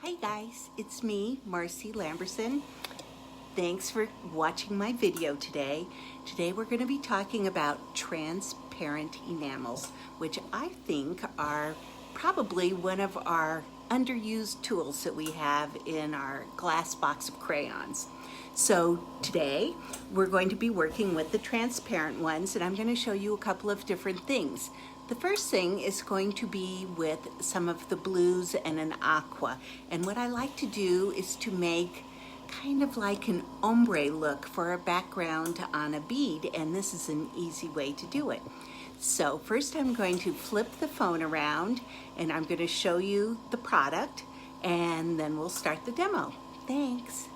Hey guys, it's me, Marcy Lamberson. Thanks for watching my video today. Today we're going to be talking about transparent enamels, which I think are probably one of our underused tools that we have in our glass box of crayons. So today we're going to be working with the transparent ones, and I'm going to show you a couple of different things. The first thing is going to be with some of the blues and an aqua. And what I like to do is to make kind of like an ombre look for a background on a bead, and this is an easy way to do it. So first I'm going to flip the phone around and I'm going to show you the product, and then we'll start the demo. Thanks.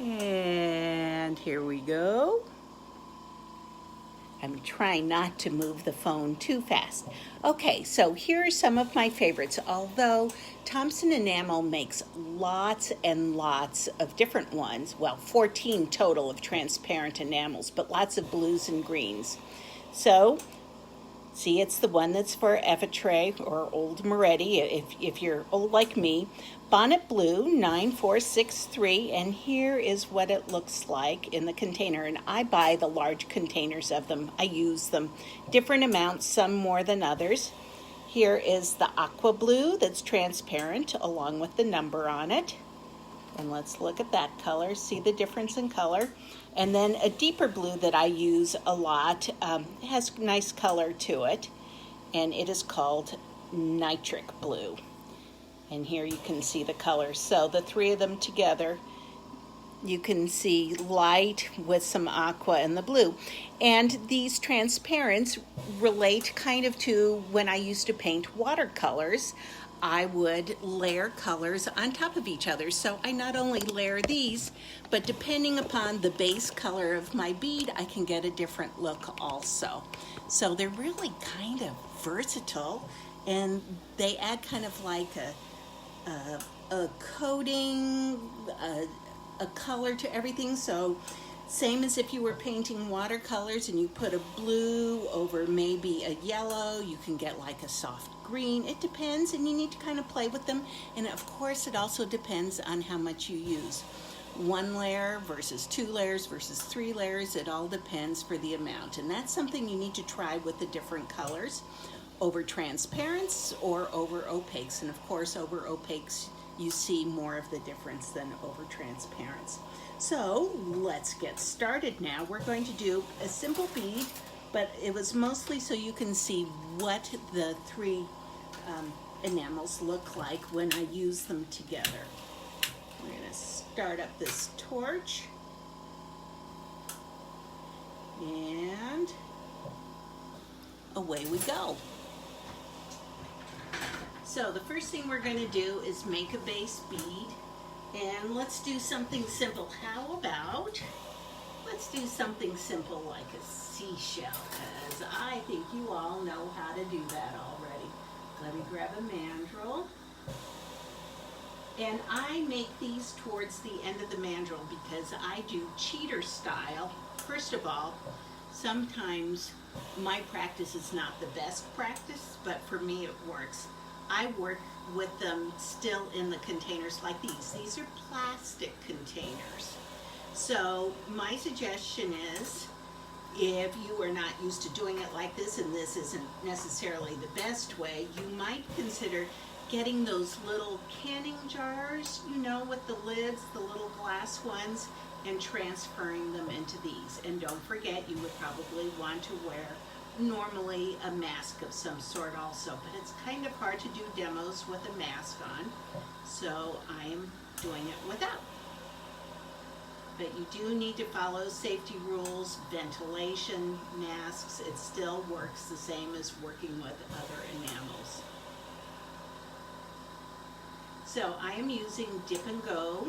And here we go. I'm trying not to move the phone too fast. Okay, so here are some of my favorites. Although Thompson Enamel makes lots and lots of different ones, well, 14 total of transparent enamels, but lots of blues and greens. So, see, it's the one that's for Effitre or Old Moretti, if you're old like me. Bonnet Blue 9463, and here is what it looks like in the container. And I buy the large containers of them. I use them different amounts, some more than others. Here is the aqua blue that's transparent along with the number on it. And let's look at that color, see the difference in color. And then a deeper blue that I use a lot, has nice color to it, and it is called nitric blue. And here you can see the colors. So the three of them together, you can see light with some aqua and the blue. And these transparents relate kind of to when I used to paint watercolors. I would layer colors on top of each other. So I not only layer these, but depending upon the base color of my bead, I can get a different look also. So they're really kind of versatile, and they add kind of like a coating, a color to everything. So same as if you were painting watercolors and you put a blue over maybe a yellow, you can get like a soft green. It depends, and you need to kind of play with them. And of course, it also depends on how much you use. 1 layer versus 2 layers versus 3 layers, it all depends for the amount. And that's something you need to try with the different colors. Over transparents or over opaques. And of course, over opaques, you see more of the difference than over transparents. So let's get started now. We're going to do a simple bead, but it was mostly so you can see what the three enamels look like when I use them together. We're going to start up this torch, and away we go. So the first thing we're going to do is make a base bead, and let's do something simple. How about let's do something simple like a seashell, because I think you all know how to do that already. Let me grab a mandrel, and I make these towards the end of the mandrel because I do cheater style. First of all, sometimes my practice is not the best practice, but for me it works. I work with them still in the containers like these. These are plastic containers. So my suggestion is, if you are not used to doing it like this, and this isn't necessarily the best way, you might consider getting those little canning jars, you know, with the lids, the little glass ones, and transferring them into these. And don't forget, you would probably want to wear normally a mask of some sort also, but it's kind of hard to do demos with a mask on, so I am doing it without. But you do need to follow safety rules, ventilation, masks. It still works the same as working with other enamels. So I am using Dip and Go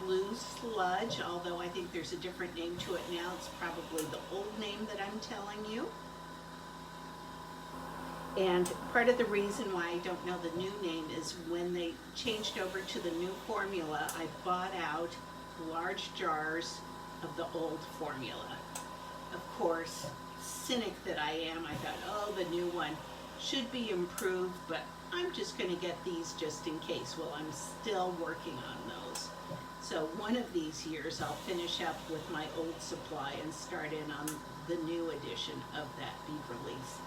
Blue Sludge, although I think there's a different name to it now. It's probably the old name that I'm telling you. And part of the reason why I don't know the new name is when they changed over to the new formula, I bought out large jars of the old formula. Of course, cynic that I am, I thought, oh, the new one should be improved, but I'm just going to get these just in case while I'm still working on those. So one of these years I'll finish up with my old supply and start in on the new edition of that bead release.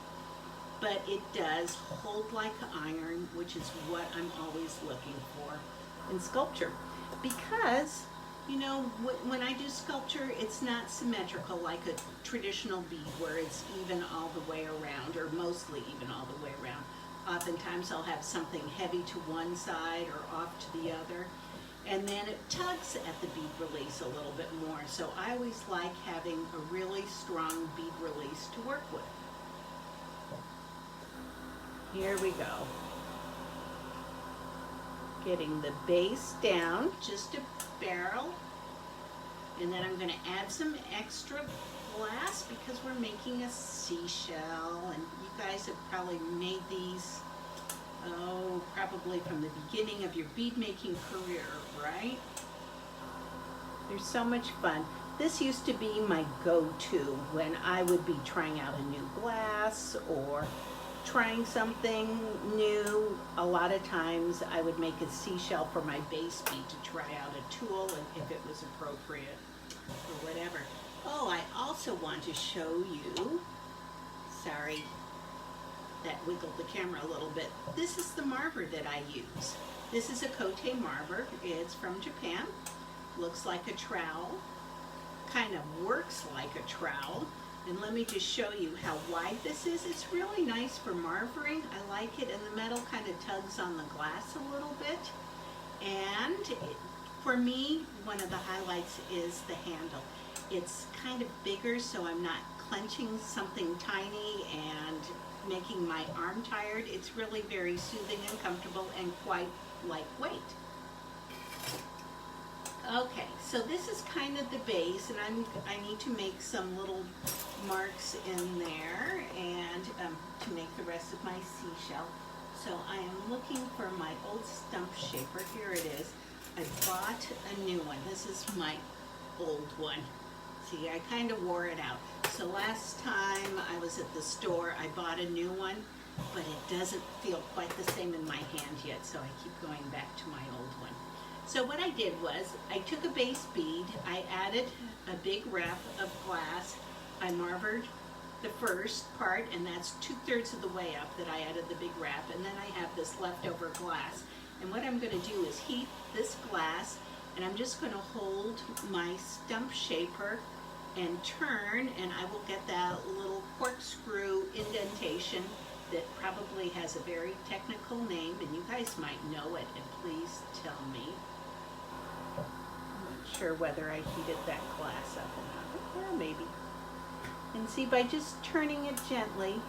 But it does hold like iron, which is what I'm always looking for in sculpture. Because, you know, when I do sculpture, it's not symmetrical like a traditional bead where it's even all the way around, or mostly even all the way around. Oftentimes I'll have something heavy to one side or off to the other, and then it tugs at the bead release a little bit more. So I always like having a really strong bead release to work with. Here we go. Getting the base down, just a barrel, and then I'm going to add some extra glass because we're making a seashell, and you guys have probably made these, oh, probably from the beginning of your bead making career, right? They're so much fun. This used to be my go-to when I would be trying out a new glass or trying something new. A lot of times I would make a seashell for my base bead to try out a tool and if it was appropriate or whatever. Oh, I also want to show you, sorry, that wiggled the camera a little bit. This is the marver that I use. This is a Cote marver. It's from Japan. Looks like a trowel, kind of works like a trowel. And let me just show you how wide this is. It's really nice for marvering. I like it, and the metal kind of tugs on the glass a little bit. And for me, one of the highlights is the handle. It's kind of bigger, so I'm not clenching something tiny and making my arm tired. It's really very soothing and comfortable and quite lightweight. Okay, so this is kind of the base, and I need to make some little marks in there and to make the rest of my seashell. So I am looking for my old stump shaper. Here it is. I bought a new one. This is my old one. See, I kind of wore it out. So last time I was at the store, I bought a new one, but it doesn't feel quite the same in my hand yet, so I keep going back to my old one. So what I did was, I took a base bead, I added a big wrap of glass, I marvered the first part, and that's 2/3 of the way up that I added the big wrap, and then I have this leftover glass. And what I'm going to do is heat this glass, and I'm just going to hold my stump shaper and turn, and I will get that little corkscrew indentation that probably has a very technical name, and you guys might know it, and please tell me. I'm not sure whether I heated that glass up or not. Well, maybe. And see, by just turning it gently,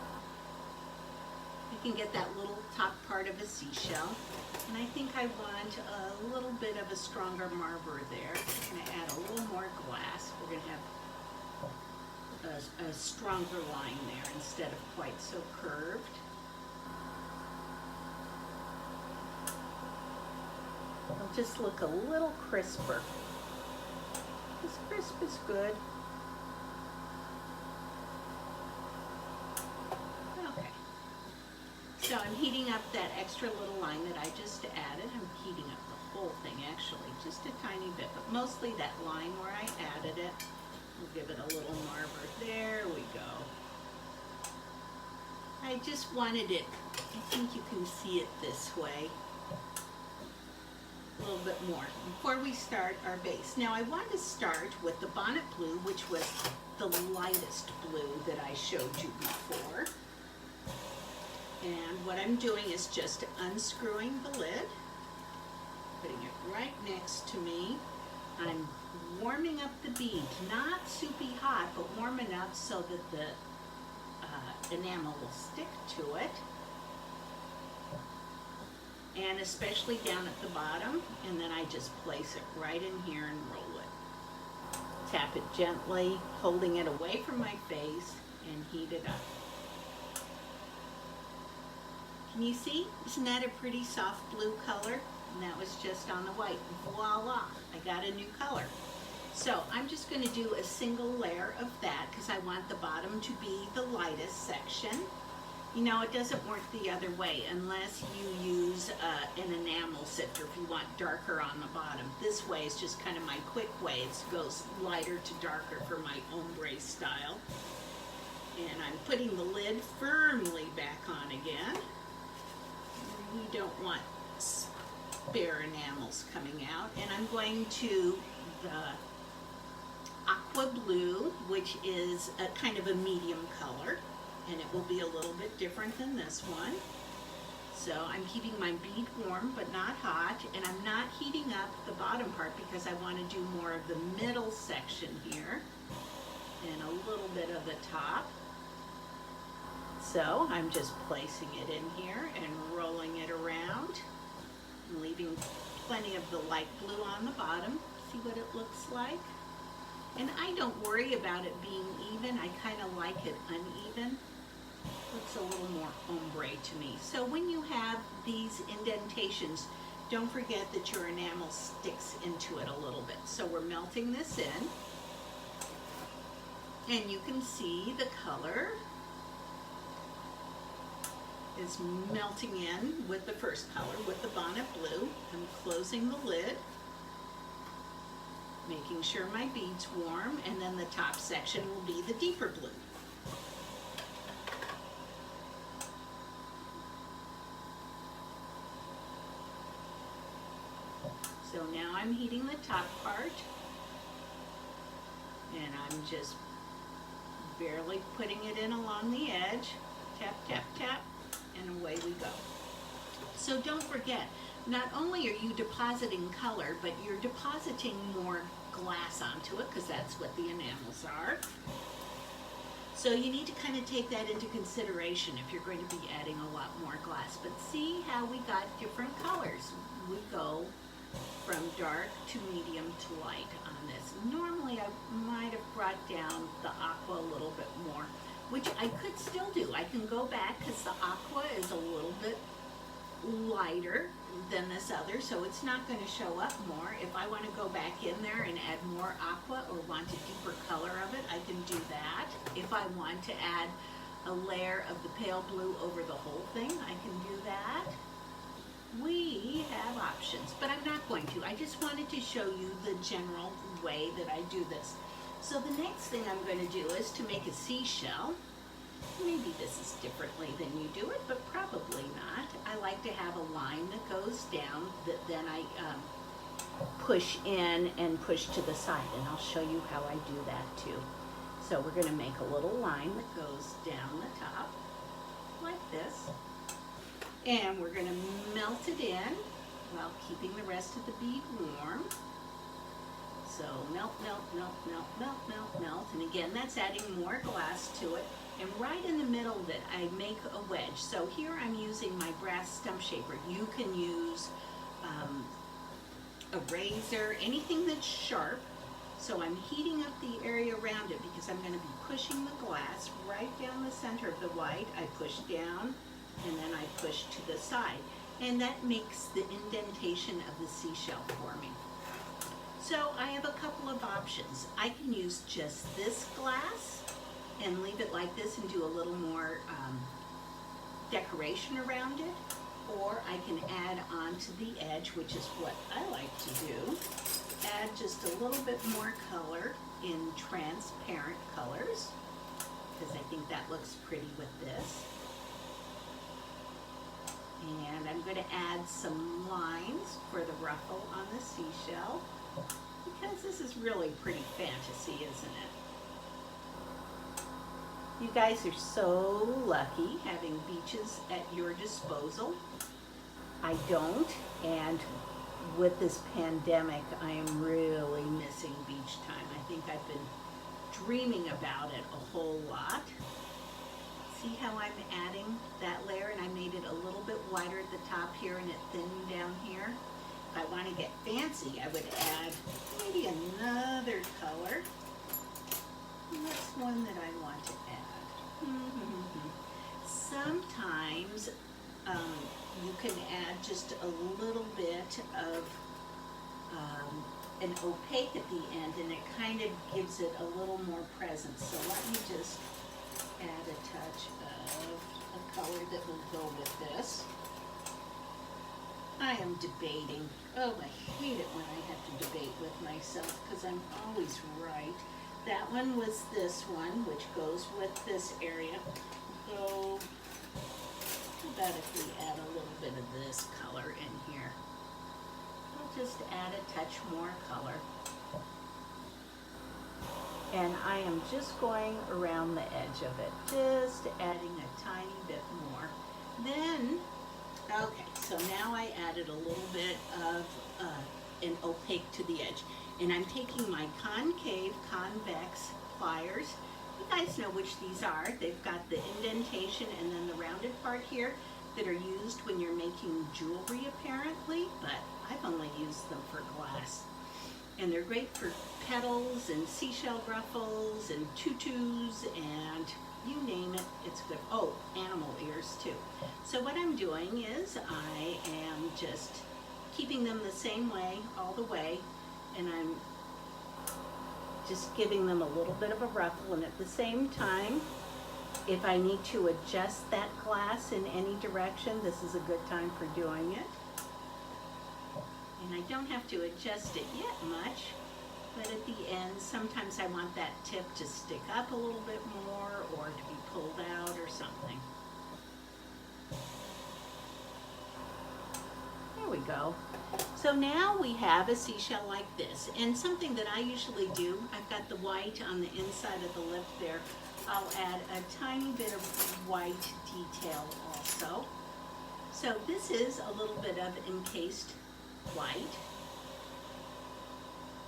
you can get that little top part of a seashell. And I think I want a little bit of a stronger marver there. I'm going to add a little more glass. We're going to have a stronger line there instead of quite so curved. It'll just look a little crisper. This crisp is good. Okay. So I'm heating up that extra little line that I just added. I'm heating up the whole thing actually, just a tiny bit, but mostly that line where I added it. We'll give it a little marver. There we go. I just wanted it, I think you can see it this way, a little bit more before we start our base. Now I want to start with the bonnet blue, which was the lightest blue that I showed you before. And what I'm doing is just unscrewing the lid, putting it right next to me. I'm warming up the bead, not soupy hot, but warm enough so that the enamel will stick to it. And especially down at the bottom, and then I just place it right in here and roll it. Tap it gently, holding it away from my face, and heat it up. Can you see? Isn't that a pretty soft blue color? And that was just on the white. Voila, I got a new color. So I'm just going to do a single layer of that because I want the bottom to be the lightest section. You know, it doesn't work the other way unless you use an enamel sifter if you want darker on the bottom. This way is just kind of my quick way. It goes lighter to darker for my ombre style. And I'm putting the lid firmly back on again. You don't want spare enamels coming out. And I'm going to the aqua blue, which is a kind of a medium color. And it will be a little bit different than this one. So I'm keeping my bead warm but not hot, and I'm not heating up the bottom part because I want to do more of the middle section here and a little bit of the top. So I'm just placing it in here and rolling it around and leaving plenty of the light blue on the bottom. See what it looks like? And I don't worry about it being even. I kind of like it uneven. Looks a little more ombre to me. So when you have these indentations, don't forget that your enamel sticks into it a little bit. So we're melting this in. And you can see the color is melting in with the first color, with the bonnet blue. I'm closing the lid, making sure my bead's warm, and then the top section will be the deeper blue. So now I'm heating the top part, and I'm just barely putting it in along the edge. Tap, tap, tap, and away we go. So don't forget, not only are you depositing color, but you're depositing more glass onto it, because that's what the enamels are. So you need to kind of take that into consideration if you're going to be adding a lot more glass. But see how we got different colors. We go from dark to medium to light on this. Normally I might have brought down the aqua a little bit more, which I could still do. I can go back because the aqua is a little bit lighter than this other, so it's not going to show up more. If I want to go back in there and add more aqua or want a deeper color of it, I can do that. If I want to add a layer of the pale blue over the whole thing, I can do that. We have options, but I'm not going to. I just wanted to show you the general way that I do this. So the next thing I'm going to do is to make a seashell. Maybe this is differently than you do it, but probably not. I like to have a line that goes down that then I push in and push to the side, and I'll show you how I do that too. So we're going to make a little line that goes down the top like this. And we're going to melt it in while keeping the rest of the bead warm. So melt, melt, melt, melt, melt, melt, melt. And again, that's adding more glass to it. And right in the middle of it, I make a wedge. So here I'm using my brass stump shaper. You can use a razor, anything that's sharp. So I'm heating up the area around it because I'm going to be pushing the glass right down the center of the white. I push down, and then I push to the side. And that makes the indentation of the seashell for me. So I have a couple of options. I can use just this glass and leave it like this and do a little more decoration around it. Or I can add onto the edge, which is what I like to do. Add just a little bit more color in transparent colors, because I think that looks pretty with this. And I'm going to add some lines for the ruffle on the seashell, because this is really pretty fantasy, isn't it? You guys are so lucky having beaches at your disposal. I don't, and with this pandemic, I am really missing beach time. I think I've been dreaming about it a whole lot. See how I'm adding that layer, and I made it a little bit wider at the top here and it thinned down here. If I want to get fancy, I would add maybe another color. What's one that I want to add? Sometimes you can add just a little bit of an opaque at the end, and it kind of gives it a little more presence. So let me just add a touch of a color that will go with this. I am debating. Oh, I hate it when I have to debate with myself because I'm always right. That one was this one, which goes with this area. So, how about if we add a little bit of this color in here? I'll just add a touch more color. And I am just going around the edge of it, just adding a tiny bit more. Then, okay, so now I added a little bit of an opaque to the edge. And I'm taking my concave, convex pliers. You guys know which these are. They've got the indentation and then the rounded part here that are used when you're making jewelry apparently, but I've only used them for glass. And they're great for petals and seashell ruffles and tutus and you name it, it's good. Oh, animal ears too. So what I'm doing is I am just keeping them the same way all the way, and I'm just giving them a little bit of a ruffle, and at the same time, if I need to adjust that glass in any direction, this is a good time for doing it. And I don't have to adjust it yet much, but at the end, sometimes I want that tip to stick up a little bit more or to be pulled out or something. There we go. So now we have a seashell like this. And something that I usually do, I've got the white on the inside of the lip there. I'll add a tiny bit of white detail also. So this is a little bit of encased white.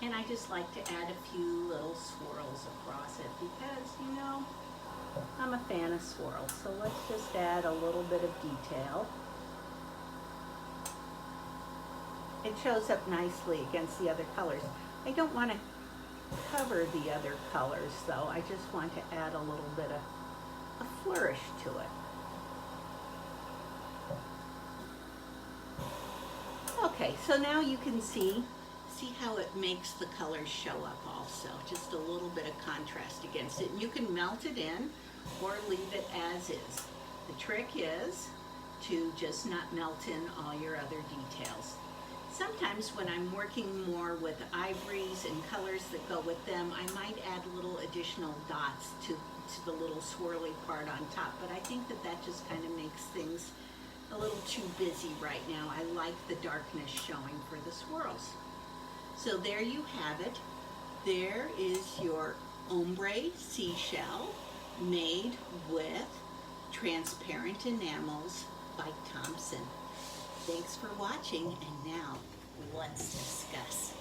And I just like to add a few little swirls across it because, you know, I'm a fan of swirls. So let's just add a little bit of detail. It shows up nicely against the other colors. I don't want to cover the other colors though. I just want to add a little bit of a flourish to it. Okay, so now you can see how it makes the colors show up also. Just a little bit of contrast against it. And you can melt it in or leave it as is. The trick is to just not melt in all your other details. Sometimes when I'm working more with ivories and colors that go with them, I might add little additional dots to the little swirly part on top, but I think that just kind of makes things a little too busy right now. I like the darkness showing for the swirls. So there you have it. There is your ombre seashell made with transparent enamels by Thompson. Thanks for watching, and now let's discuss.